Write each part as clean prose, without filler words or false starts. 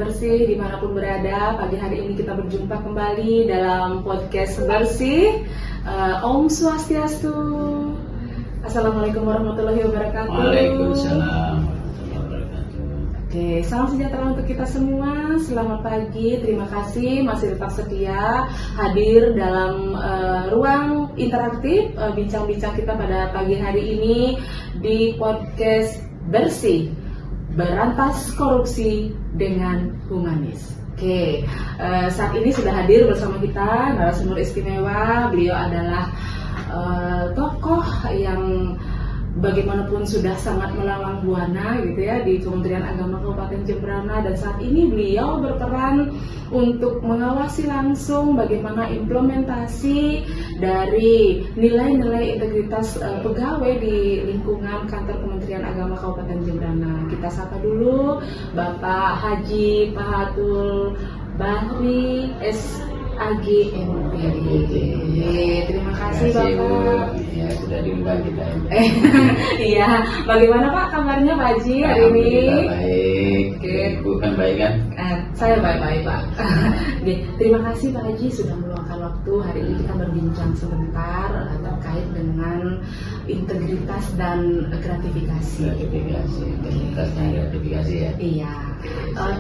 Bersih dimanapun berada. Pagi hari ini kita berjumpa kembali dalam podcast Bersih. Om Swastiastu. Assalamualaikum warahmatullahi wabarakatuh. Waalaikumsalam warahmatullahi wabarakatuh. Oke, salam sejahtera untuk kita semua. Selamat pagi, terima kasih masih tetap setia hadir dalam ruang interaktif bincang-bincang kita pada pagi hari ini di podcast Bersih, berantas korupsi dengan humanis. Oke, saat ini sudah hadir bersama kita narasumber istimewa. Beliau adalah tokoh yang bagaimanapun sudah sangat melawang buana gitu ya di Kementerian Agama Kabupaten Jembrana, dan saat ini beliau berperan untuk mengawasi langsung bagaimana implementasi dari nilai-nilai integritas pegawai di lingkungan kantor Kementerian Agama Kabupaten Jembrana. Kita sapa dulu Bapak Haji Pahatul Bahri SAG MPD. Terima kasih Bapak. Ya, sudah diundang kita. Iya, bagaimana Pak kabarnya Pak Haji hari ini? Baik. Oke. Bukan baik kan? Saya baik-baik Pak. Oke, terima kasih Pak Haji sudah meluangkan waktu. Hari ini kita berbincang sebentar terkait dengan integritas dan gratifikasi. Integritasnya gratifikasi ya. Iya.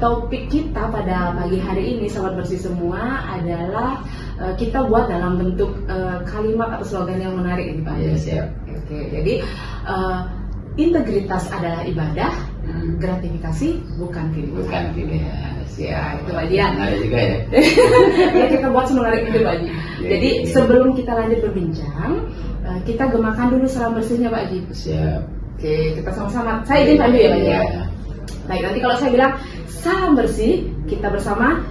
Topik kita pada pagi hari ini, sahabat bersih semua, adalah kita buat dalam bentuk kalimat atau slogan yang menarik ini Pak. Ya, siap. Oke, jadi integritas adalah ibadah, gratifikasi bukan pilihan. Bukan pilihan. Ya, itu Pak Haji ya. Menarik juga ya. Ya, kita buat semenarik itu Pak Haji. Jadi sebelum kita lanjut berbincang, kita gemakan dulu salam bersihnya Pak Haji. Siap. Oke, kita sama-sama. Saya izin Pak Haji ya Pak Haji ya. Baik, nanti kalau saya bilang salam bersih, kita bersama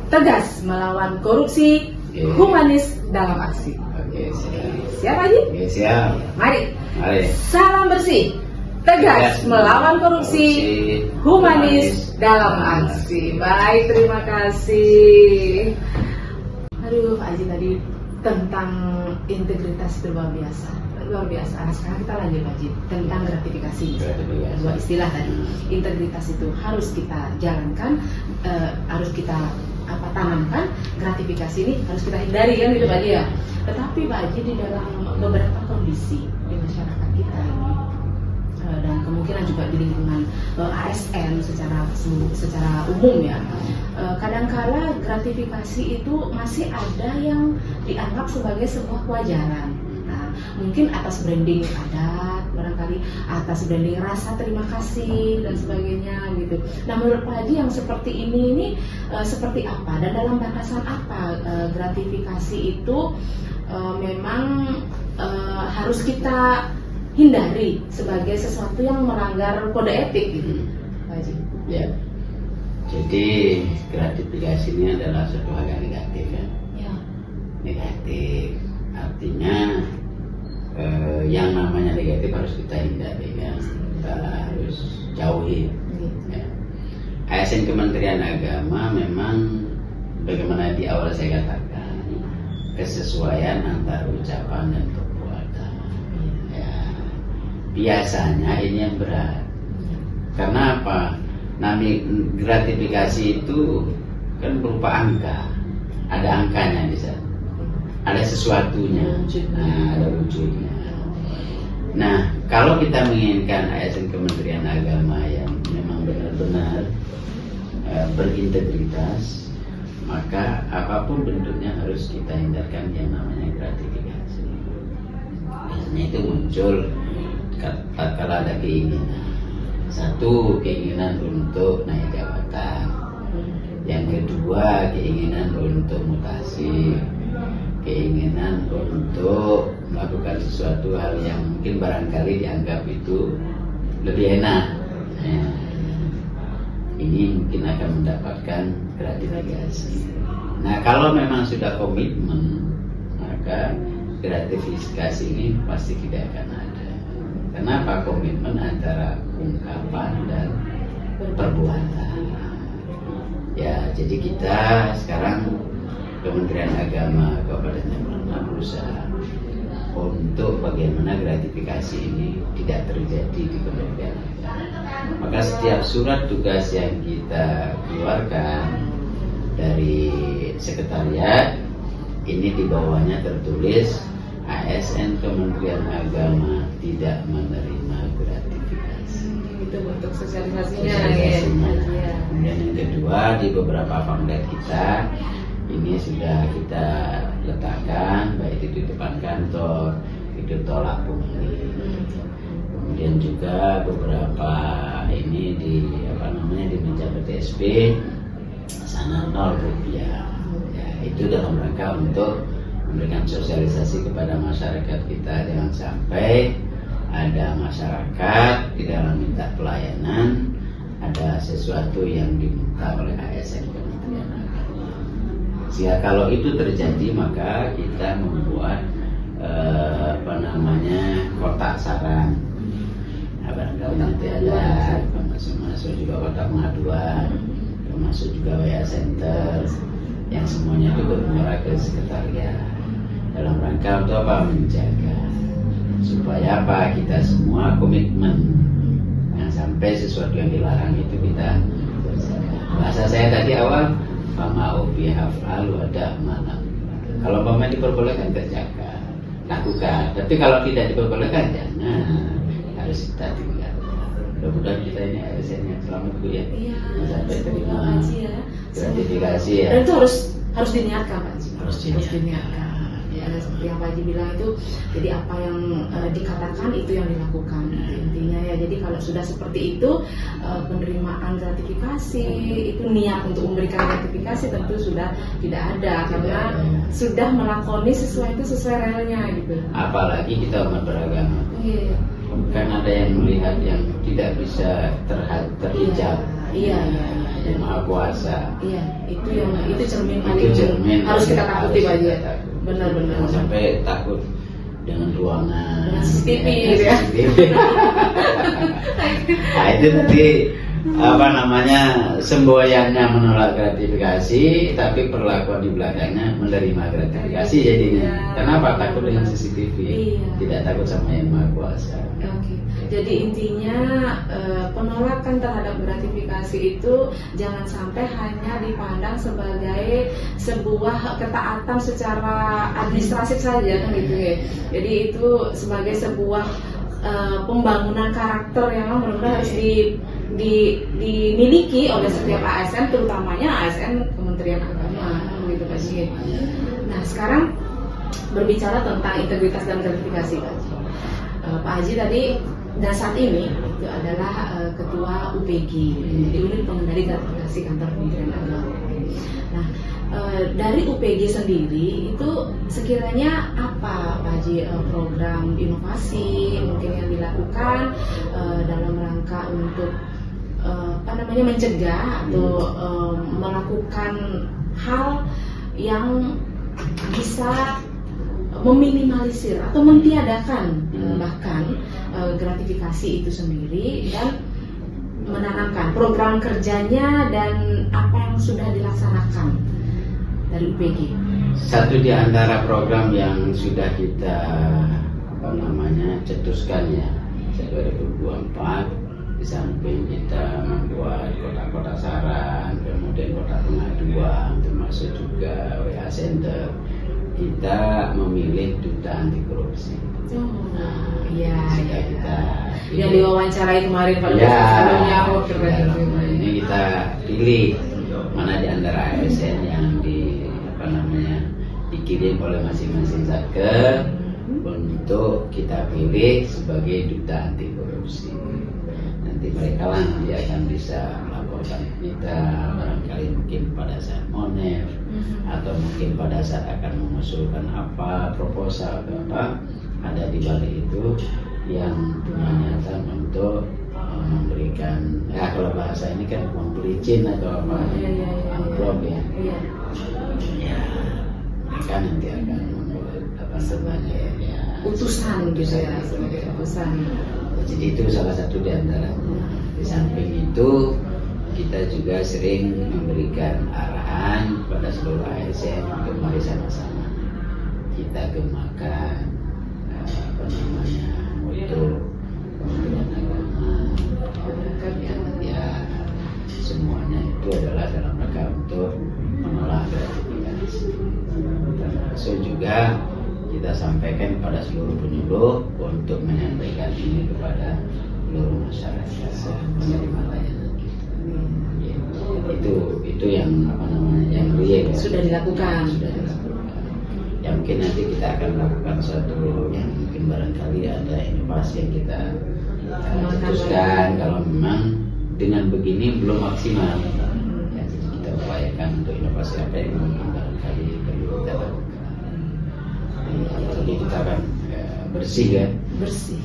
tegas melawan korupsi, humanis dalam aksi. Oke, siap. Siap Haji? Oke, siap. Mari. Mari. Salam bersih, tegas melawan korupsi, humanis dalam aksi. Baik, terima kasih. Aduh, Pak Haji tadi tentang integritas itu luar biasa. Luar biasa. Nah, sekarang kita lanjut Pak Haji tentang gratifikasi. Dua istilah tadi. Integritas itu harus kita jalankan, harus kita tanamkan. Gratifikasi ini harus kita hindari kan gitu Pak Haji ya. Tetapi Pak Haji di dalam beberapa kondisi di masyarakat kita ini, dan kemungkinan juga di lingkungan ASN secara umum ya, kadangkala gratifikasi itu masih ada yang dianggap sebagai sebuah kewajaran. Nah, mungkin atas branding adat, barangkali atas branding rasa terima kasih dan sebagainya gitu. Nah, menurut Pak Haji yang seperti ini seperti apa dan dalam batasan apa gratifikasi itu memang harus kita hindari sebagai sesuatu yang melanggar kode etik gitu, Pak Haji. Ya. Jadi gratifikasi ini adalah suatu hal yang negatif ya. Ya. Negatif. Artinya yang namanya negatif harus kita hindari ya. Kita harus jauhi. Ya. ASN Kementerian Agama memang bagaimana di awal saya katakan, kesesuaian antara ucapan dan perbuatan. Ya. Biasanya ini yang berat. Karena apa? Gratifikasi itu kan berupa angka. Ada angkanya di sana. Ada sesuatunya. Nah, ada wujudnya. Nah, kalau kita menginginkan ASN Kementerian Agama yang memang benar-benar berintegritas, maka apapun bentuknya harus kita hindarkan yang namanya gratifikasi. Biasanya itu muncul kalau ada keinginan. Satu, keinginan untuk naik jabatan. Yang kedua, keinginan untuk mutasi. Keinginan untuk melakukan sesuatu hal yang mungkin barangkali dianggap itu lebih enak. Nah, ini mungkin akan mendapatkan gratifikasi. Nah, kalau memang sudah komitmen, maka gratifikasi ini pasti tidak akan ada. Kenapa? Komitmen antara ungkapan dan perbuatan. Ya, jadi kita sekarang Kementerian Agama Kabupaten Jembrana berusaha untuk untuk bagaimana gratifikasi ini tidak terjadi di kementerian agama. Maka setiap surat tugas yang kita keluarkan dari sekretariat ini di bawahnya tertulis ASN Kementerian Agama tidak menerima gratifikasi. Itu untuk sosialisasinya. Sosialisasinya. Ya. Kemudian yang kedua, di beberapa pamflet kita ini sudah kita letakkan, baik itu di depan kantor, itu tolak pungli. Kemudian juga beberapa ini di di meja PTSP sana 0 rupiah. Ya, itu dalam rangka untuk memberikan sosialisasi kepada masyarakat kita, jangan sampai ada masyarakat di dalam minta pelayanan ada sesuatu yang diminta oleh ASN Kementerian Agama. Sehingga kalau itu terjadi maka kita membuat kotak saran. Nah, barangkali nanti ada masuk juga kotak pengaduan, termasuk juga WA Center yang semuanya itu bermuara ke sekretariat dalam rangka untuk apa? Menjaga supaya apa? Kita semua komitmen yang sampai sesuatu yang dilarang itu kita berjaga. Bahasa saya tadi awal fama ubi haf'al ada malam. Kalau pemain diperbolehkan terjaga, lakukan. Tapi kalau tidak diperbolehkan jangan, harus kita tinggal. Mudah-mudahan kita ini ASN yang selamat Bu ya. Iya. Sampai terima ya. gratifikasi ya. Dan itu harus diniatkan Pak Haji. Harus diniatkan. Ya, seperti yang Pak Haji bilang itu, jadi apa yang dikatakan itu yang dilakukan intinya ya. Jadi kalau sudah seperti itu, penerimaan gratifikasi itu niat untuk memberikan gratifikasi tentu sudah tidak ada karena sudah melakoni sesuai realnya gitu. Apalagi kita umat beragama. Iya. Kan ada yang melihat yang tidak bisa terhijab. Iya. Yang Maha Kuasa. Iya, itu cermin paling harus kita takuti Pak Haji. Benar-benar. Sampai takut dengan ruangan, dengan CCTV gitu ya. Nah itu tadi semboyannya menolak gratifikasi, tapi perlakuan di belakangnya menerima gratifikasi jadinya. Kenapa? Takut dengan CCTV, tidak takut sama Yang Maha Kuasa. Oke. Jadi intinya penolakan terhadap gratifikasi itu jangan sampai hanya dipandang sebagai sebuah ketaatan secara administratif saja kan gitu ya. Jadi itu sebagai sebuah pembangunan karakter yang benar-benar harus dimiliki oleh setiap ASN, terutamanya ASN Kementerian Agama gitu Pak Haji. Nah sekarang berbicara tentang integritas dan gratifikasi Pak Haji. Pak Haji tadi dan saat ini itu adalah ketua UPG, jadi unit pengendali gratifikasi kantor Kementerian Agama. Nah, dari UPG sendiri itu sekiranya apa Pak Haji program inovasi mungkin yang dilakukan dalam rangka untuk mencegah atau melakukan hal yang bisa meminimalisir atau mentiadakan bahkan gratifikasi itu sendiri dan menanamkan program kerjanya dan apa yang sudah dilaksanakan dari UPG. Satu di antara program yang sudah kita cetuskan ya 2024, di samping kita membuat kotak-kotak saran, kemudian kotak pengaduan, termasuk juga WA Center, kita memilih duta anti korupsi. Kita yang diwawancarai kemarin Pak ini kita pilih mana di antara ASN yang dikirim oleh masing-masing satker untuk kita pilih sebagai duta anti korupsi. Nanti mereka lah nanti akan bisa melaporkan kita barangkali mungkin pada saat monef atau mungkin pada saat akan mengusulkan apa proposal atau apa, ada di balik itu yang niatan untuk memberikan kalau bahasa ini kan pelicin atau apa amplop ya. Mereka nanti akan membuat utusan gitu ya, sebagai utusan. Jadi itu salah satu di antara. Di samping itu kita juga sering memberikan arahan kepada seluruh ASN untuk mari sama-sama kita gemakan sampaikan kepada seluruh penyuluh untuk menyampaikan ini kepada seluruh masyarakat penerima layanan kita. Itu yang yang real Sudah dilakukan. Ya mungkin nanti kita akan melakukan suatu yang mungkin barangkali ada inovasi yang kita putuskan kalau memang dengan begini belum maksimal. Ya, jadi kita upayakan untuk inovasi apa yang mungkin barangkali perlu kita lakukan. Jadi kita akan bersih ya. Bersih.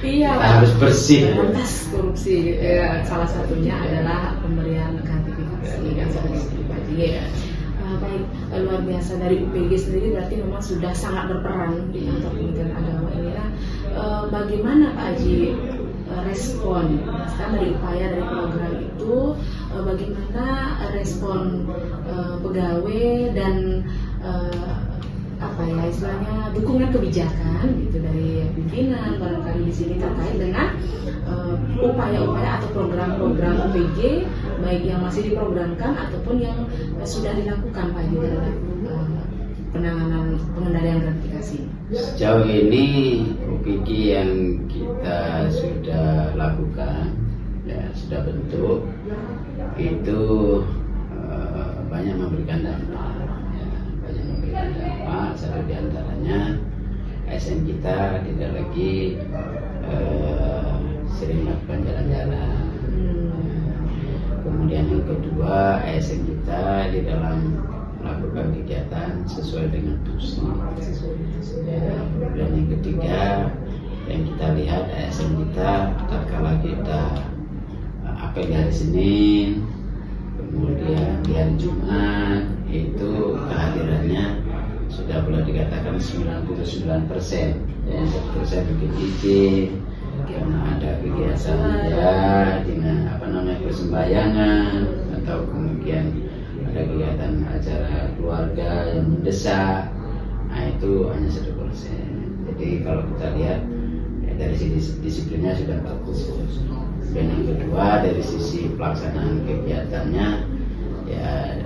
Iya. Kita harus bersih. Atas korupsi. Salah satunya adalah pemberian gratifikasi yang sebagai pribadi. Baik, luar biasa. Dari UPG sendiri berarti memang sudah sangat berperan di kantor Kementerian Agama ini. Bagaimana Pak Haji respon kan dari upaya dari program itu, bagaimana respon pegawai dan apa ya istilahnya dukungan kebijakan gitu dari pimpinan barangkali di sini terkait dengan upaya-upaya atau program-program UPG baik yang masih diprogramkan ataupun yang sudah dilakukan Pak Haji dalam penanganan pengendalian gratifikasi. Sejauh ini UPG yang kita sudah lakukan, ya sudah bentuk, itu banyak memberikan dampak. Ya, banyak memberikan dampak. Satu diantaranya ASN kita tidak lagi sering melakukan jalan-jalan. Kemudian yang kedua, ASN kita di dalam melakukan kegiatan sesuai dengan tusi. Dan yang ketiga yang kita lihat ASN kita tatkala kita apel di hari Senin, kemudian di hari Jumat itu kehadirannya sudah boleh dikatakan 99%. Yang 1% mungkin izin karena ada kegiatan ya dengan persembayangan atau kemudian ada kegiatan acara keluarga yang mendesak, nah itu hanya 1%. Jadi kalau kita lihat ya, dari sisi disiplinnya sudah bagus. Dan yang kedua dari sisi pelaksanaan kegiatannya, ya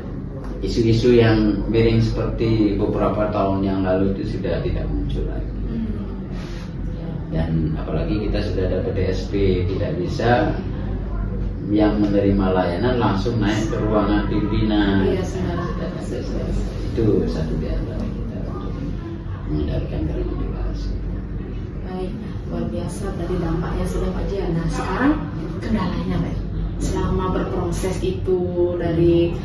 isu-isu yang miring seperti beberapa tahun yang lalu itu sudah tidak muncul lagi. Dan apalagi kita sudah ada PTSP, tidak bisa yang menerima layanan langsung naik ke ruangan pimpinan. Itu satu di antara kita untuk mengendalikan gratifikasi. Baik, luar biasa tadi dampaknya sudah Pak Haji. Nah sekarang kendalanya Pak, selama berproses itu dari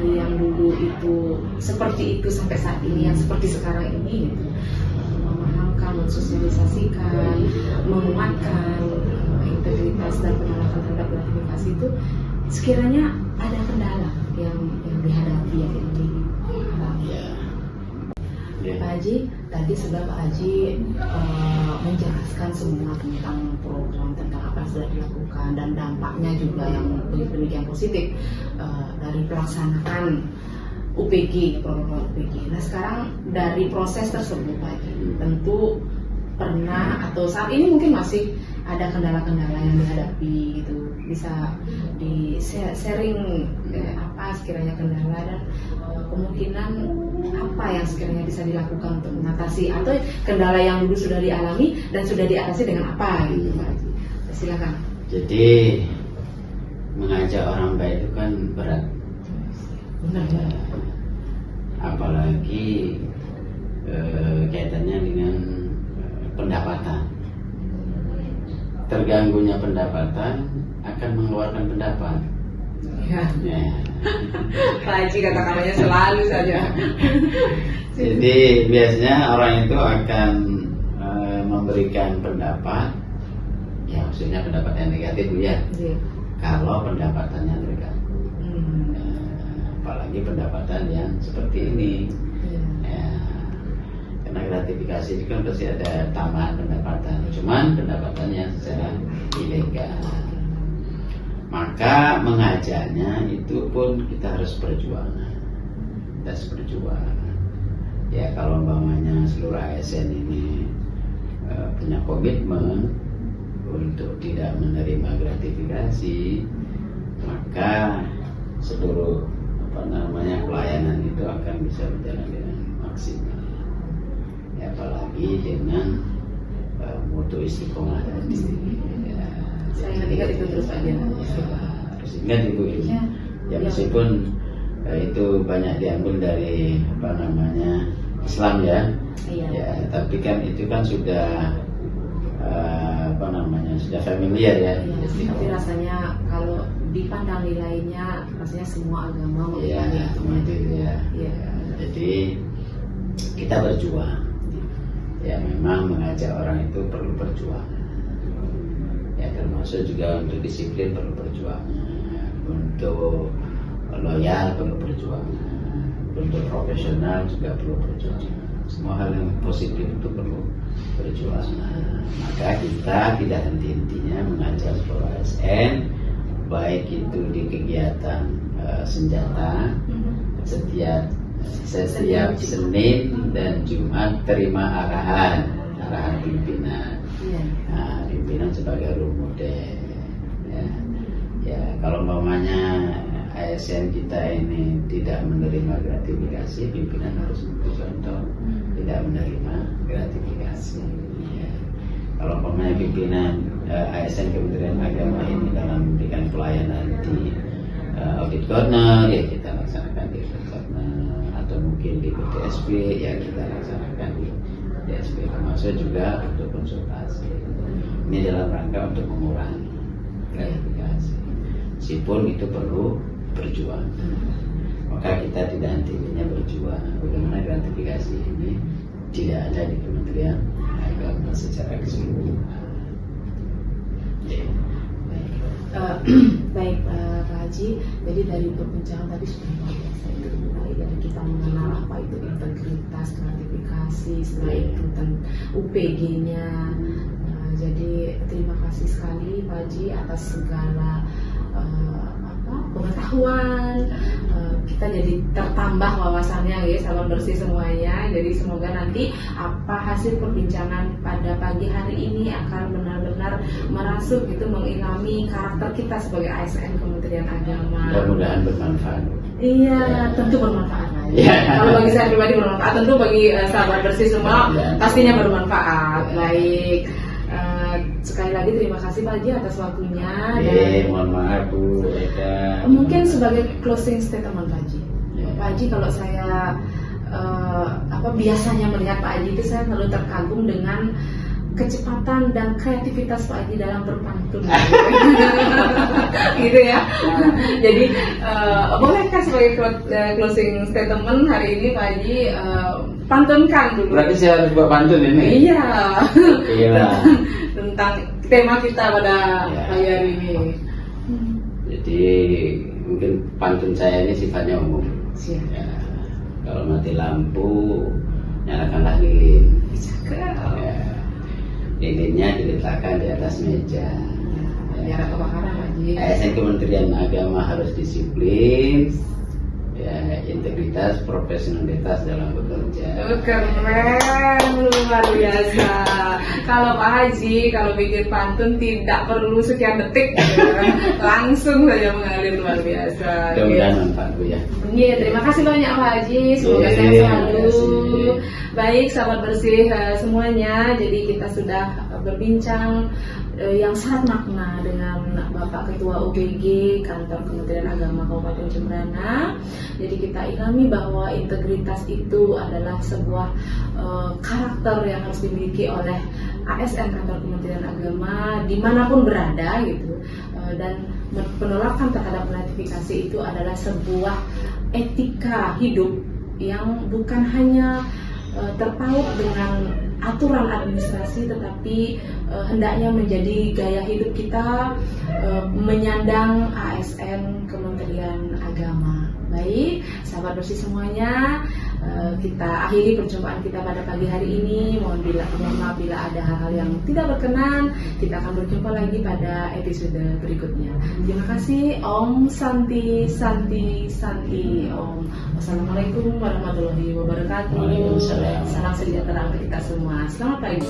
yang dulu itu seperti itu sampai saat ini yang seperti sekarang ini gitu. Memahamkan, mensosialisasikan, menguatkan integritas dan penolakan terhadap gratifikasi itu sekiranya ada kendala yang dihadapi ya ini. Pak Haji, tadi sudah Pak Haji menjelaskan semua tentang program, tentang apa yang sudah dilakukan dan dampaknya juga yang demikian positif dari pelaksanaan UPG, program UPG. Nah sekarang dari proses tersebut Pak Haji, tentu pernah atau saat ini mungkin masih ada kendala-kendala yang dihadapi gitu, bisa di sharing apa sekiranya kendala dan kemungkinan apa yang sekiranya bisa dilakukan untuk mengatasi atau kendala yang dulu sudah dialami dan sudah diatasi dengan apa gitu Pak Haji. Silakan. Jadi mengajak orang baik itu kan berat. Benar. Apalagi kaitannya dengan pendapatan. Terganggunya pendapatan akan mengeluarkan pendapat. Ya. Ya. Pak Haji kata-katanya selalu saja. Jadi biasanya orang itu akan memberikan pendapat, ya maksudnya pendapat yang negatif ya. Iya. Kalau pendapatannya terganggu. Apalagi pendapatan yang seperti ini. Ya, karena gratifikasi itu kan pasti ada tambahan pendapatan, cuman pendapatannya secara ilegal. Maka mengajaknya itu pun kita harus berjuang. Kita harus berjuang. Ya kalau umpamanya seluruh ASN ini punya komitmen untuk tidak menerima gratifikasi, maka seluruh pelayanan itu akan bisa berjalan dengan maksimal. Ya, apalagi dengan mutu istiqomah tadi. Ya, Saya ingat itu terus aja. Harus ingat ibu ini. Ya meskipun itu banyak diambil dari Islam ya. Iya. Ya, tapi kan itu kan sudah sudah familiar ya. Iya, tapi rasanya kalau dipandang nilainya rasanya semua agama Iya, itu ya. Iya. Jadi kita berjuang. Ya memang mengajak orang itu perlu perjuangan. Ya termasuk juga untuk disiplin perlu perjuangan, untuk loyal perlu perjuangan, untuk profesional juga perlu perjuangan. Semua hal yang positif itu perlu perjuangan. Maka kita tidak henti-hentinya mengajak seluruh ASN, baik itu di kegiatan senjata setiap Senin dan Jumat terima arahan pimpinan. Nah, pimpinan sebagai role model. Ya, kalau umpamanya ASN kita ini tidak menerima gratifikasi, pimpinan harus memberi contoh tidak menerima gratifikasi. Ya. Kalau umpamanya pimpinan ASN Kementerian Agama ini dalam memberikan pelayanan di audit corner, ya kita laksanakan di audit corner, atau mungkin di PTSP, ya kita laksanakan di PTSP, termasuk juga untuk konsultasi. Ini dalam rangka untuk mengurangi gratifikasi. Meskipun itu perlu berjuang, maka kita tidak henti-hentinya berjuang. Bagaimana gratifikasi ini tidak ada di Kementerian Agama secara keseluruhan. Baik Pak Haji, jadi dari perbincangan tadi sudah luar biasa itu, mulai dari kita mengenal apa itu integritas, gratifikasi, setelah itu UPG-nya. Jadi terima kasih sekali Pak Haji atas segala pengetahuan. Kita jadi tertambah wawasannya ya, salam bersih semuanya. Jadi semoga nanti apa hasil perbincangan pada pagi hari ini akan benar-benar merasuk gitu, mengilhami karakter kita sebagai ASN Kementerian Agama. Mudah-mudahan bermanfaat. Iya, tentu bermanfaat. Ya. Kalau bagi saya pribadi bermanfaat, tentu bagi sahabat bersih semua pastinya bermanfaat. Baik. Sekali lagi terima kasih Pak Haji atas waktunya. Mohon maaf Bu Eka. Mungkin sebagai closing statement Pak Haji. Pak Haji, kalau saya biasanya melihat Pak Haji itu saya selalu terkagum dengan kecepatan dan kreativitas Pak Haji dalam berpantun. Gitu ya. Jadi bolehkah sebagai closing statement hari ini Pak Haji pantunkan dulu. Berarti saya harus buat pantun ini? Iya. Iya. Tentang tema kita pada pagi hari ini. Jadi mungkin pantun saya ini sifatnya umum. Ya, kalau mati lampu, nyalakanlah lilin. Ya, lilinnya diletakkan di atas meja. Biar kebakaran Haji. ASN Kementerian Agama harus disiplin, ya, integritas, profesionalitas dalam bekerja. Keren, luar biasa. Kalau Pak Haji, kalau bikin pantun tidak perlu sekian detik, langsung saja mengalir, luar biasa. Mudah-mudahan manfaat Bu ya. Iya, terima kasih banyak Pak Haji. Semoga sehat selalu. Baik, sahabat bersih semuanya. Jadi kita sudah berbincang yang sangat makna dengan Bapak Ketua UPG Kantor Kementerian Agama Kabupaten Jembrana. Jadi kita ilhami bahwa integritas itu adalah sebuah karakter yang harus dimiliki oleh ASN Kantor Kementerian Agama dimanapun berada gitu. Dan penolakan terhadap gratifikasi itu adalah sebuah etika hidup yang bukan hanya terpaut dengan aturan administrasi, tetapi hendaknya menjadi gaya hidup kita menyandang ASN Kementerian Agama. Baik, sahabat bersih semuanya, kita akhiri perjumpaan kita pada pagi hari ini. Mohon maaf bila ada hal-hal yang tidak berkenan. Kita akan berjumpa lagi pada episode berikutnya. Terima kasih. Om Santi Santi Santi Om. Wassalamualaikum warahmatullahi wabarakatuh. Waalaikumsalam. Salam sejahtera untuk kita semua. Selamat pagi.